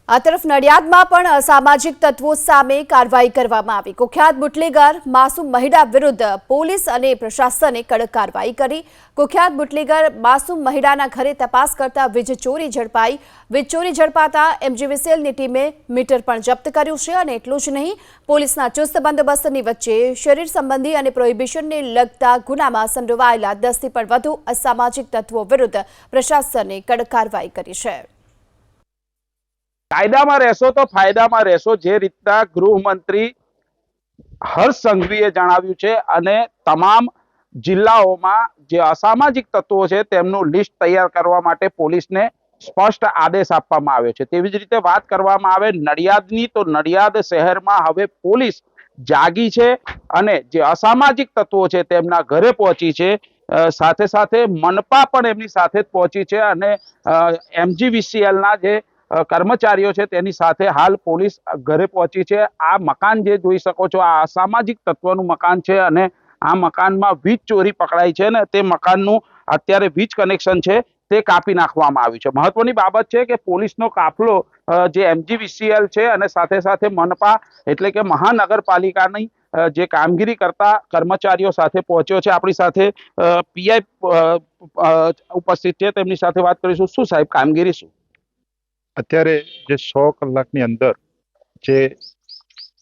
આ તરફ નડિયાદમાં પણ અસામાજિક તત્વો સામે કાર્યવાહી કરવામાં આવી। કુખ્યાત બુટલેગર માસૂમ મહિડા વિરુદ્ધ પોલીસ અને પ્રશાસને કડક કાર્યવાહી કરી। કુખ્યાત બુટલેગર માસૂમ મહિડાના ઘરે તપાસ કરતા વીજ ચોરી ઝડપાઈ। વીજ ચોરી ઝડપાતા એમજીવીસીએલની ટીમે મીટર પણ જપ્ત કર્યું છે। અને એટલું જ નહીં, પોલીસના ચુસ્ત બંદોબસ્તની વચ્ચે શરીર સંબંધી અને પ્રોહિબિશનને લગતા ગુનામાં સંડોવાયેલા 10થી પણ વધુ અસામાજિક તત્વો વિરુદ્ધ પ્રશાસને કડક કાર્યવાહી કરી છે। કાયદામાં રહેશો તો ફાયદામાં રહેશો, જે રીતના ગૃહમંત્રી હર્ષ સંઘવીએ જણાવ્યું છે અને તમામ જિલ્લાઓમાં જે અસામાજિક તત્વો છે તેમનું લિસ્ટ તૈયાર કરવા માટે પોલીસને સ્પષ્ટ આદેશ આપવામાં આવ્યો છે। તેવી જ રીતે વાત કરવામાં આવે નડિયાદની, તો નડિયાદ શહેરમાં હવે પોલીસ જાગી છે અને જે અસામાજિક તત્વો છે તેમના ઘરે પહોંચી છે। સાથે સાથે મનપા પણ એમની સાથે જ પહોંચી છે અને એમજીવીસીએલના જે કર્મચારીઓ છે તેની સાથે હાલ પોલીસ ઘરે પહોંચી છે। આ મકાન જે જોઈ શકો છો, આ અસામાજિક તત્વનું મકાન છે અને આ મકાનમાં વીજ ચોરી પકડાઈ છે ને તે મકાનનું અત્યારે વીજ કનેક્શન છે તે કાપી નાખવામાં આવ્યું છે। મહત્વની બાબત છે કે પોલીસનો કાફલો જે એમજીવીસીએલ છે અને સાથે સાથે મનપા એટલે કે મહાનગરપાલિકાની જે કામગીરી કરતા કર્મચારીઓ સાથે પહોંચ્યો છે। આપણી સાથે પીઆઈ ઉપસ્થિત છે, તેમની સાથે વાત કરીશું। શું સાહેબ, કામગીરી શું? અત્યારે જે 100 કલાકની અંદર જે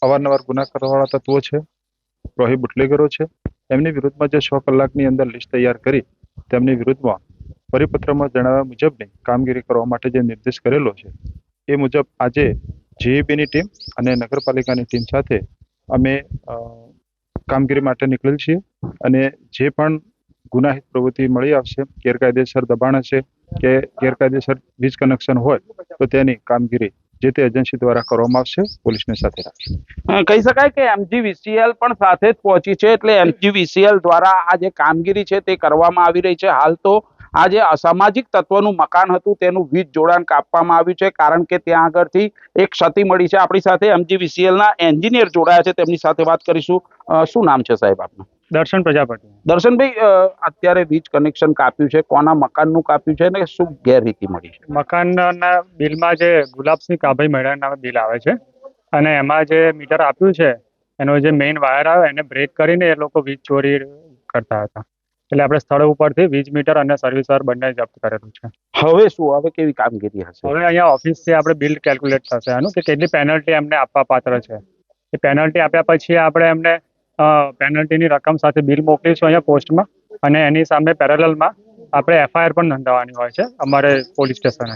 અવારનવાર ગુના કરવાવાળા તત્વો છે, પ્રોહી બુટલેગરો છે, એમની વિરુદ્ધમાં જે 100 કલાકની અંદર લિસ્ટ તૈયાર કરી તેમની વિરુદ્ધમાં પરિપત્રમાં જણાવ્યા મુજબની કામગીરી કરવા માટે જે નિર્દેશ કરેલો છે એ મુજબ આજે જીઈબીની ટીમ અને નગરપાલિકાની ટીમ સાથે અમે કામગીરી માટે નીકળેલ છીએ અને જે પણ ગુનાહિત પ્રવૃત્તિ મળી આવશે, ગેરકાયદેસર દબાણ હશે કે ગેરકાયદેસર વીજ કનેક્શન હોય તો તેની કામગીરી જે તે એજન્સી દ્વારા કરવામાં આવશે, પોલીસને સાથે રાખી। કહી શકાય કે એમજીવીસીએલ પણ સાથે જ પહોંચી છે, એટલે એમજીવીસીએલ દ્વારા આ જે કામગીરી છે તે કરવામાં આવી રહી છે। હાલ તો આ જે અસામાજિક તત્વનું મકાન હતું તેનું વીજ જોડાણ કાપવામાં આવ્યું છે, કારણ કે ત્યાં આગળથી એક ક્ષતિ મળી છે। આપણી સાથે એમજીવીસીએલના એન્જિનિયર જોડાયા છે, તેમની સાથે વાત કરીશું। શું નામ છે સાહેબ આપનું? દર્શન પ્રજાપતિ। દર્શનભાઈ, અત્યારે વીજ કનેક્શન કાપ્યું છે, કોના મકાનનું કાપ્યું છે અને શું ગેરરીતિ મળી છે? મકાનના બિલમાં જે ગુલાબસિંહ કાભાઈ મેળાના નામે બિલ આવે છે અને એમાં જે મીટર આપ્યું છે એનો જે મેઇન વાયર આવે એને બ્રેક કરીને એ લોકો વીજ ચોરી કરતા હતા, એટલે આપણે સ્થળ ઉપરથી વીજ મીટર અને સર્વિસર બંને જપ્ત કરેલું છે। હવે શું, હવે કેવી કામગીરી હશે? હવે અહીંયા ઓફિસથી આપણે બિલ કેલ્ક્યુલેટ થશે આનું કે કેટલી પેનલ્ટી એમને આપવા પાત્ર છે। એ પેનલ્ટી આપ્યા પછી આપણે એમને પેનલ્ટીની રકમ સાથે બિલ મોકલીશું અહીંયા પોસ્ટમાં અને એની સામે પેરેલલમાં આપણે એફઆઈઆર પણ નોંધાવવાની હોય છે અમારે પોલીસ સ્ટેશને।